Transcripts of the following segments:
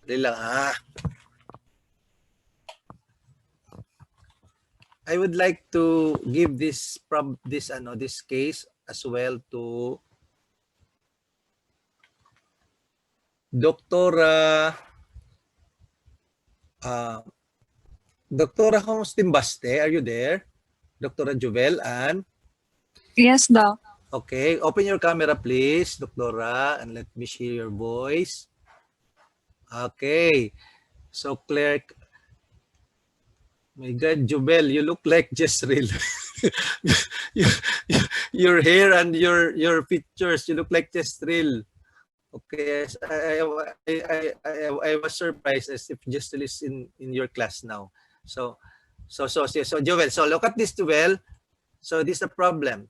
Dali lang ha. I would like to give this case as well to Doktora Doktora Timbaste. Are you there? Doktora Jovel and Yes, Doc. okay, open your camera please, Doktora, and let me hear your voice. Okay. So Claire, my God, Jovel, you look like Jezreel. Your hair and your pictures, you look like Jezreel. Okay, I was surprised as if Jezreel is in your class now. So Jovel, so look at this, Jovel. So this is the problem.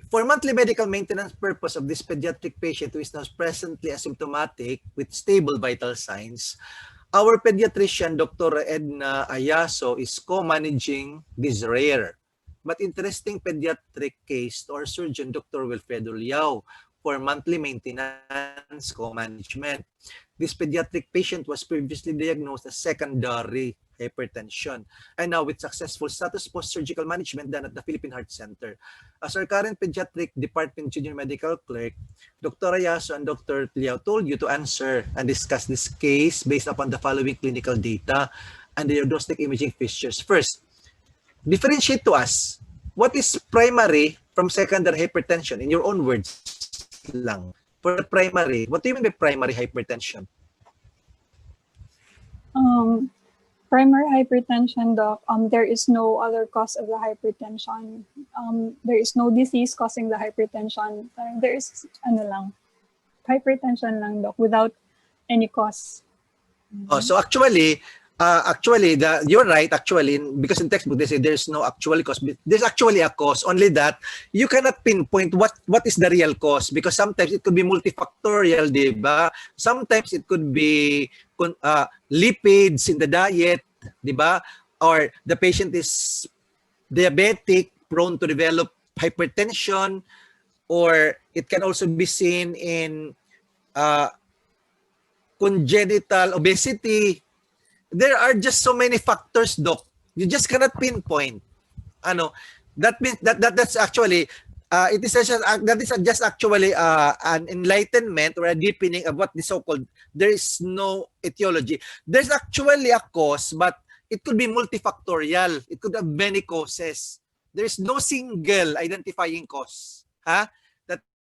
For monthly medical maintenance purpose of this pediatric patient who is now presently asymptomatic with stable vital signs, our pediatrician, Dr. Edna Ayaso, is co-managing this rare but interesting pediatric case to our surgeon, Dr. Wilfredo Liao, for monthly maintenance co-management. This pediatric patient was previously diagnosed as secondary hypertension and now with successful status post-surgical management done at the Philippine Heart Center. As our current pediatric department junior medical clerk, Dr. Ayaso and Dr. Liao told you to answer and discuss this case based upon the following clinical data and the diagnostic imaging features. First, differentiate to us what is primary from secondary hypertension in your own words lang. For primary, what do you mean by primary hypertension? Primary hypertension, Doc, there is no other cause of the hypertension. There is no disease causing the hypertension. There is hypertension lang, Doc, without any cause. Oh, so actually, you're right. Actually, because in textbook they say there's no actual cause. There's actually a cause. Only that you cannot pinpoint what is the real cause, because sometimes it could be multifactorial, diba? Sometimes it could be lipids in the diet, diba? Or the patient is diabetic, prone to develop hypertension, or it can also be seen in congenital obesity. There are just so many factors, Doc. You just cannot pinpoint. That means that's actually that is just actually an enlightenment or a deepening of what the so-called there is no etiology. There's actually a cause, but it could be multifactorial. It could have many causes. There is no single identifying cause. That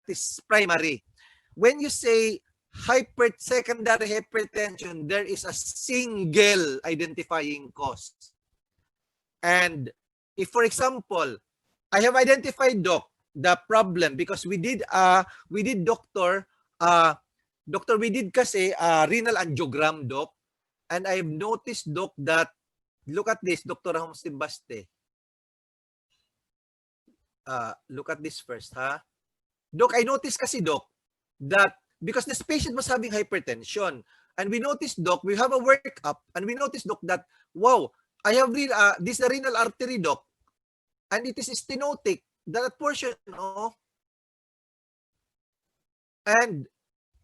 is primary. When you say secondary hypertension, there is a single identifying cause. And if, for example, I have identified, Doc, the problem because we did Dr. We did kasi renal angiogram, Doc, and I've noticed, Doc, that look at this, Dr. Timbaste. Look at this first, Doc, I noticed kasi, Doc, that because this patient was having hypertension, and we noticed, Doc, we have a workup, and we noticed, Doc, that, wow, I have this renal artery, Doc, and it is stenotic, that portion, and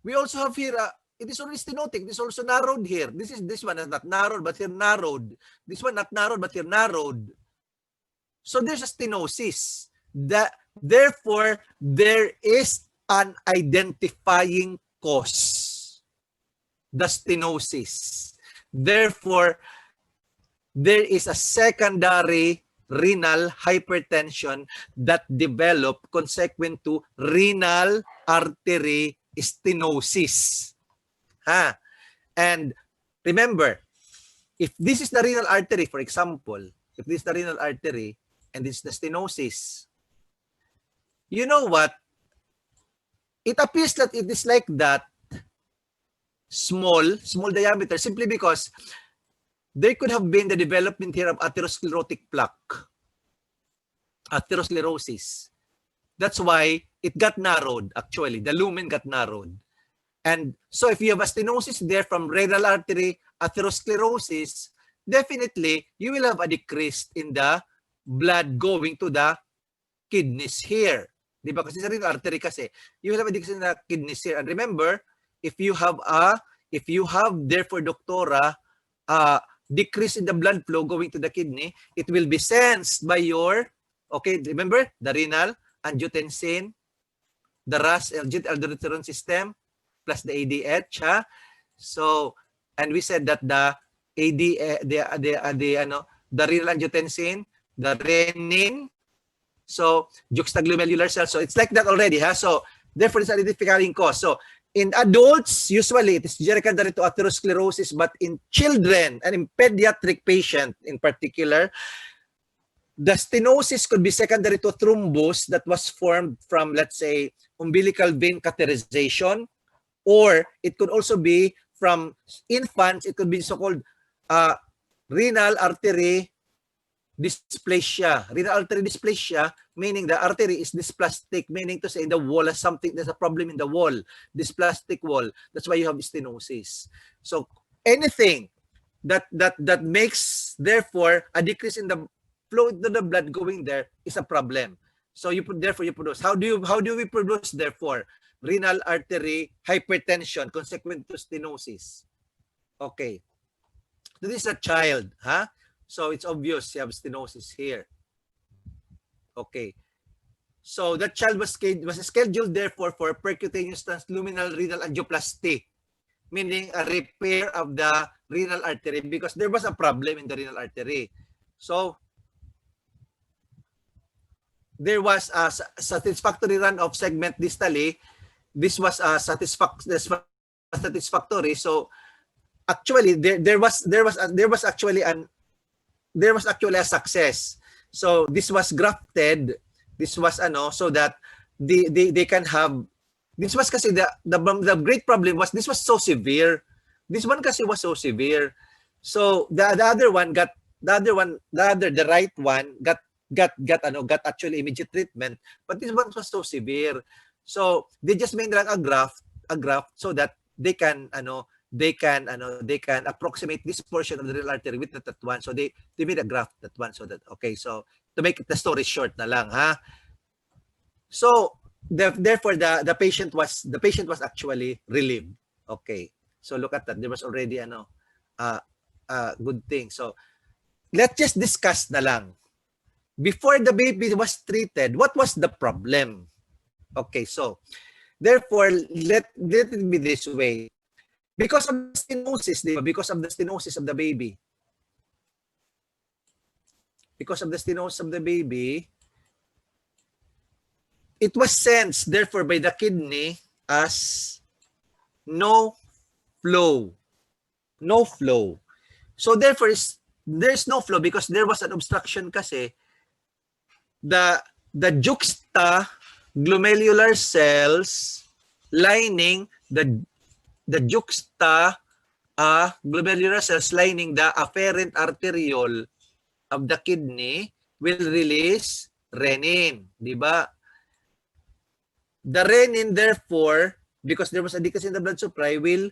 we also have here, it is only stenotic, this is also narrowed here. This one is not narrowed, but here narrowed. This one not narrowed, but here narrowed. So there's a stenosis. Therefore, there is an identifying cause, the stenosis. Therefore, there is a secondary renal hypertension that developed consequent to renal artery stenosis. And remember, if this is the renal artery, for example, if this is the renal artery and this is the stenosis, you know what? It appears that it is like that, small diameter, simply because there could have been the development here of atherosclerotic plaque, atherosclerosis. That's why it got narrowed, actually. The lumen got narrowed. And so if you have a stenosis there from renal artery atherosclerosis, definitely you will have a decrease in the blood going to the kidneys here. Di ba? Kasi sa renal artery kasi, you will have a decrease in the kidneys here. And remember, if you have therefore, doctora, decrease in the blood flow going to the kidney, it will be sensed by your, okay, remember, the renal, angiotensin, the RAS, aldosterone system, plus the ADH, ha? So, and we said that the renal angiotensin, the renin, so juxtaglomerular cells. So it's like that already, ha? So therefore, it's identifying cause. So in adults, usually it is secondary to atherosclerosis, but in children and in pediatric patient in particular, the stenosis could be secondary to thrombus that was formed from, let's say, umbilical vein catheterization, or it could also be from infants. It could be so-called renal artery dysplasia. Renal artery dysplasia, meaning the artery is dysplastic, meaning to say in the wall has something, there's a problem in the wall, dysplastic wall. That's why you have stenosis. So anything that makes therefore a decrease in the flow to the blood going there is a problem. So you produce. How do we produce therefore renal artery hypertension consequent to stenosis? Okay. This is a child, huh? So it's obvious you have stenosis here. Okay. So that child was scheduled therefore for percutaneous transluminal renal angioplasty, meaning a repair of the renal artery because there was a problem in the renal artery. So there was a satisfactory run of segment distally. This was satisfactory. So actually there was actually a success. So this was grafted. This was so that they can have. This was kasi the great problem was this was so severe. This one kasi was so severe. So the right one got actually immediate treatment, but this one was so severe. So they just made like a graft so that they can approximate this portion of the renal artery with that one. So they made a graft that one so that okay. So to make the story short na lang, ha. So therefore the patient was actually relieved. Okay. So look at that. There was already good thing. So let's just discuss na lang. Before the baby was treated, what was the problem? Okay, so therefore let it be this way. Because of the stenosis, because of the stenosis of the baby. Because of the stenosis of the baby, it was sensed therefore by the kidney as no flow. No flow. So therefore there's no flow because there was an obstruction kasi the juxtaglomerular cells lining the juxtaglomerular cells lining the afferent arteriole of the kidney will release renin, di ba? The renin therefore, because there was a decrease in the blood supply, will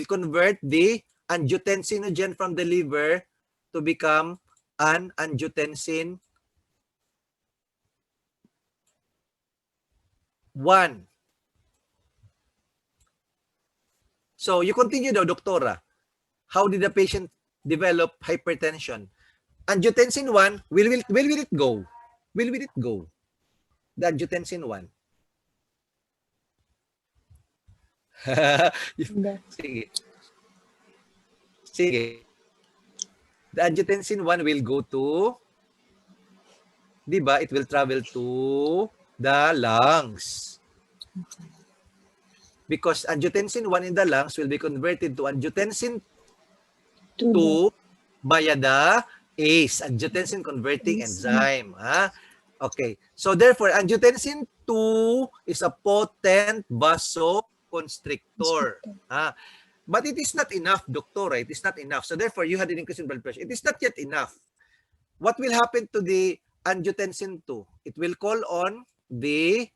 convert the angiotensinogen from the liver to become an angiotensin 1. So you continue daw, doktora. How did the patient develop hypertension? Angiotensin 1, will it go? Will it go? The angiotensin 1. Sige. Sige. The angiotensin 1 will go to, di ba? It will travel to the lungs. Because angiotensin 1 in the lungs will be converted to angiotensin 2 via the ACE, angiotensin converting enzyme. Ha? Okay. So therefore, angiotensin 2 is a potent vasoconstrictor. Ha? But it is not enough, doctor. It is not enough. So therefore, you had an increase in blood pressure. It is not yet enough. What will happen to the angiotensin 2? It will call on the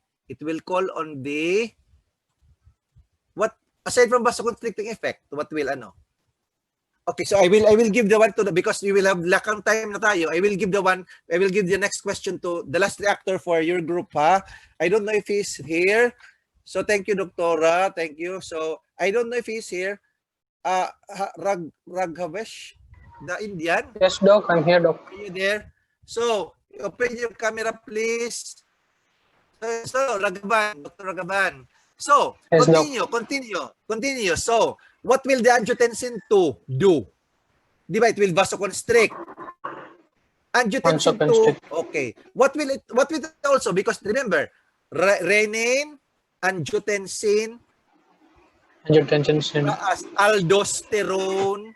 what, aside from vasoconstricting effect, what will Okay, so I will give the one to the, because we will have lakang time na tayo. I will give the next question to the last reactor for your group, ha. I don't know if he's here. So thank you, Doctora. Thank you. So I don't know if he's here. Raghavesh, the Indian. Yes, Doc. I'm here, Doc. Are you there? So open your camera, please. So Raghavan, Dr. Raghavan. So Yes, continue. So what will the angiotensin 2 do? Di ba? It will vasoconstrict. Angiotensin 2, okay. What will it also? Because remember, renin, angiotensin, aldosterone.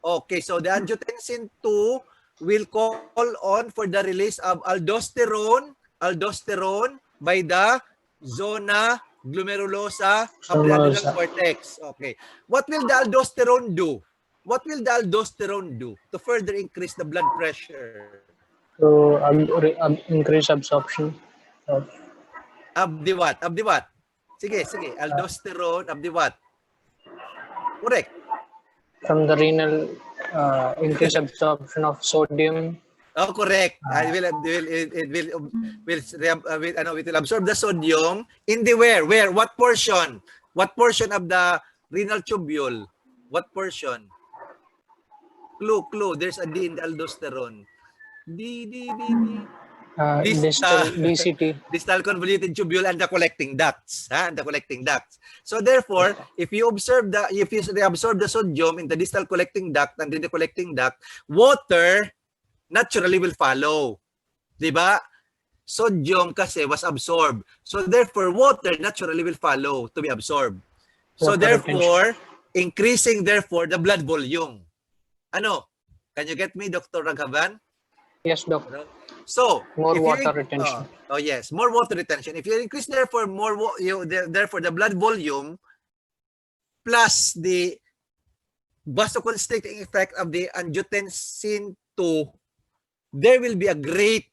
Okay, so the angiotensin 2 will call on for the release of aldosterone by the zona glomerulosa of the adrenal cortex. Okay. What will the aldosterone do? What will the aldosterone do to further increase the blood pressure? To increase absorption of the what? Of the what? Sige. Aldosterone of the what? Correct. From the renal, increase absorption of sodium. Oh, correct. It will absorb the sodium in the where? What portion? What portion of the renal tubule? What portion? Clue. There's a D in the aldosterone. D. Distal DCT. Distal convoluted tubule and the collecting ducts. And the collecting ducts. So therefore, if you reabsorb the sodium in the distal collecting duct and in the collecting duct, water naturally will follow. Diba? Sodium kasi was absorbed. So therefore, water naturally will follow to be absorbed. So therefore, increasing therefore the blood volume. Ano? Can you get me, Dr. Raghavan? Yes, Doc. So more water retention. Oh yes, more water retention. If you increase therefore therefore the blood volume plus the vasoconstricting effect of the angiotensin 2, there will be a great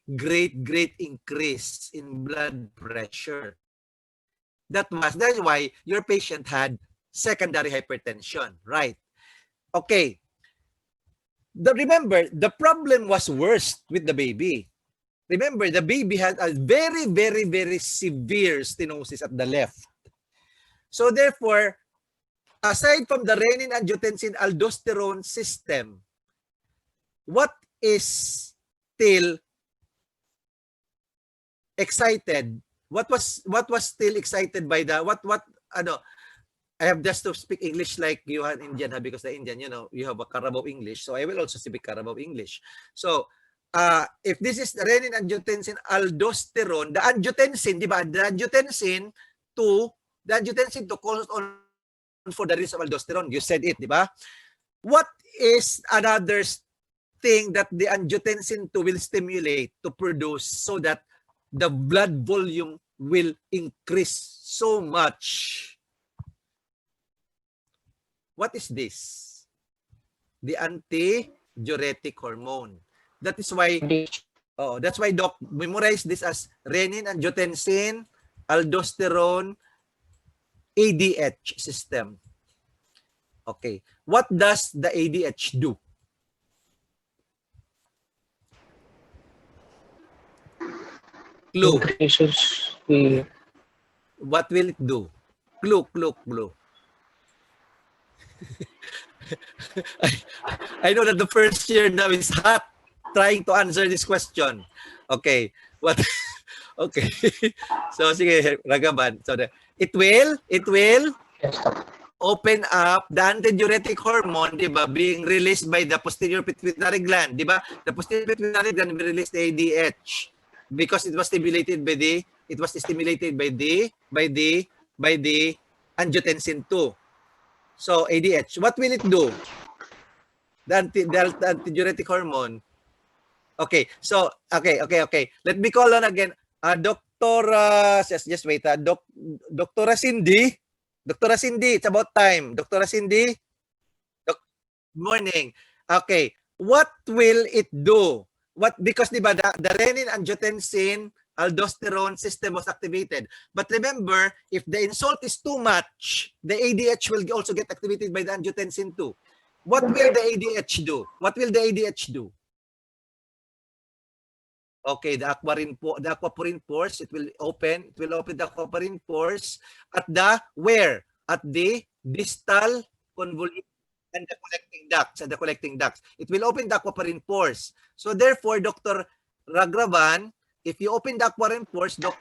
increase in blood pressure. That's why your patient had secondary hypertension, right? Okay. Remember, the problem was worse with the baby. Remember, the baby had a very severe stenosis at the left. So therefore, aside from the renin, angiotensin, aldosterone system, what is still excited? What was still excited by the I have just to speak English like you had Indian, because the Indian, you have a Carabao English. So I will also speak Carabao English. So if this is the renin, angiotensin, aldosterone, the angiotensin, di ba? The angiotensin 2 calls on for the release of aldosterone. You said it, di ba? What is another thing that the angiotensin 2 will stimulate to produce so that the blood volume will increase so much? What is this? The antidiuretic hormone. That is why, that's why Doc memorize this as renin, angiotensin, aldosterone, ADH system. Okay. What does the ADH do? Clue. Increases the... What will it do? Clue. I know that the first year now is hot trying to answer this question. Okay. What? Okay. So sige, Ragaban. So it will open up the antidiuretic hormone, di ba, being released by the posterior pituitary gland, di ba? The posterior pituitary gland will release the ADH because it was stimulated by the angiotensin 2. So ADH, what will it do? The antidiuretic hormone. Okay, so okay. Let me call on again. Dr. Just wait. Dr. Cindy. Dr. Cindy, it's about time. Dr. Cindy. Good morning. Okay, what will it do? Because diba the renin, angiotensin, aldosterone system was activated. But remember, if the insult is too much, the ADH will also get activated by the angiotensin 2. What will the ADH do? What will the ADH do? Okay, the aquaporin pores, it will open the aquaporin pores at the where? At the distal convolution and the collecting ducts. It will open the aquaporin pores. So therefore, Dr. Raghravan, if you open the aquaporin pores, Dr.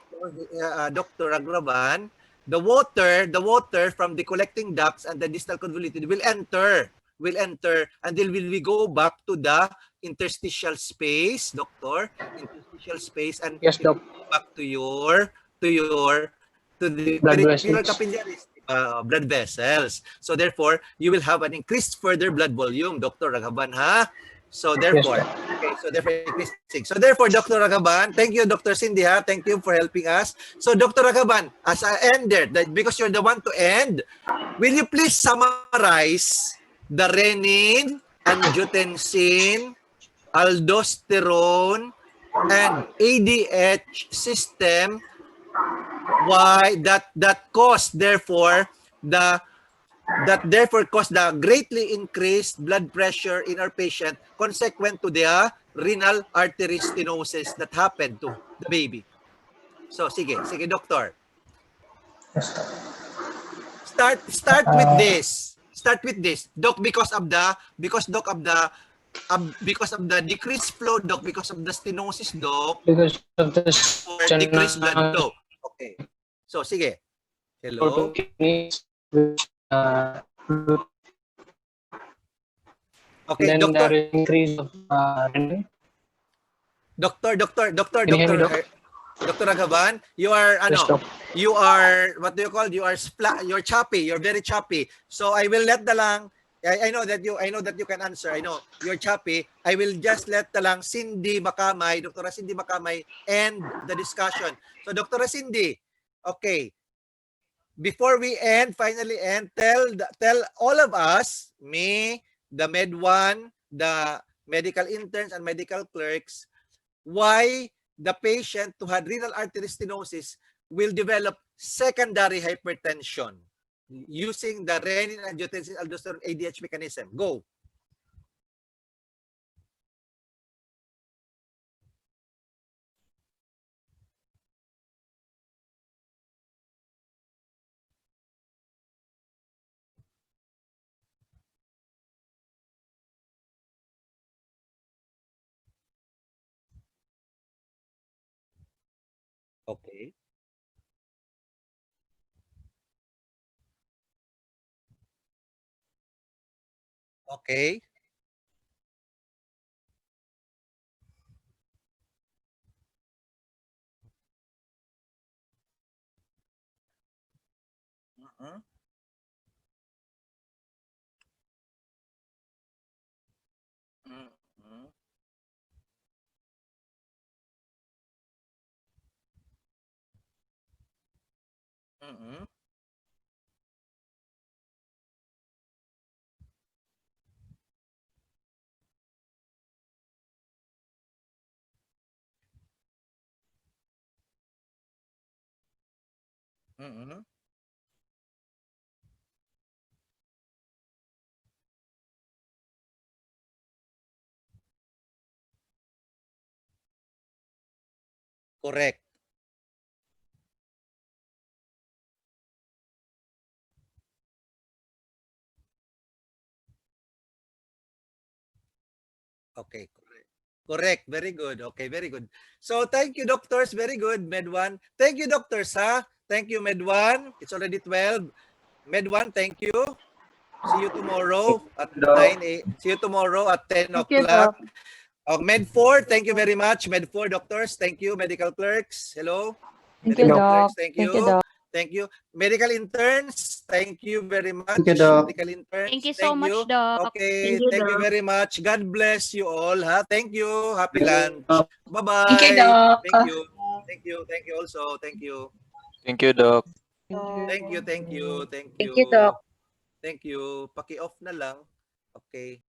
Raghravan, the water from the collecting ducts and the distal convoluted will enter and then will we go back to the interstitial space, doctor, interstitial space, and Yes, doc. go back to the Blood peripheral vessels. capillaries, blood vessels. So therefore, you will have an increased further blood volume, Dr. Raghavan, ha? So therefore, increasing. So therefore, Dr. Raghavan, thank you, Dr. Cindy, ha? Thank you for helping us. So Dr. Raghavan, as I ended, because you're the one to end, will you please summarize the renin, angiotensin, aldosterone, and ADH system, why that cause therefore the greatly increased blood pressure in our patient consequent to the renal artery stenosis that happened to the baby. So sige doctor. Start with this. Doc, because of the decreased flow, Doc, because of the stenosis, Doc, Because of the or decreased blood flow. Okay. So sige. Hello. Okay, then doctor. there is increase of renal. Doctor Raghavan, you are Yes, doc. you are, what do you call, you're choppy, you're very choppy. So I will let the lang, I know that you can answer. I know you're choppy. I will just let the lang Cindy Makamay, Dr. Cindy Makamay, end the discussion. So Dr. Cindy, okay, before we finally end, tell all of us, me, the Med 1, the medical interns and medical clerks, why the patient who had renal artery stenosis will develop secondary hypertension using the renin, angiotensin, aldosterone, ADH mechanism. Go. Okay. Okay. Uh-huh. Uh-huh. Uh-huh. Uh-huh. Correct. Okay, correct. Correct. Very good. Okay, very good. So thank you, doctors. Very good, Med 1. Thank you, doctors, ha? Thank you, Med 1. It's already 12. Med 1, thank you. See you tomorrow at 9 See you tomorrow at 10 Thank you, o'clock. Doc. Med 4, thank you very much. Med 4 doctors, thank you. Medical clerks, hello. Thank you, Medical Doc. clerks, thank you. Thank you, Doc. Thank you. Medical interns, thank you very much. Thank you, Doc. Medical interns, Thank you so much, Doc. Okay, Thank you, thank you Doc. very much. God bless you all, ha. Thank you. Happy lunch. Doc. Bye-bye. Thank you, Doc. Thank you. Thank you. Thank you also. Thank you. Thank you, Doc. Thank you. Thank you. Thank you. Thank you, Doc. Thank you. Paki-off na lang. Okay.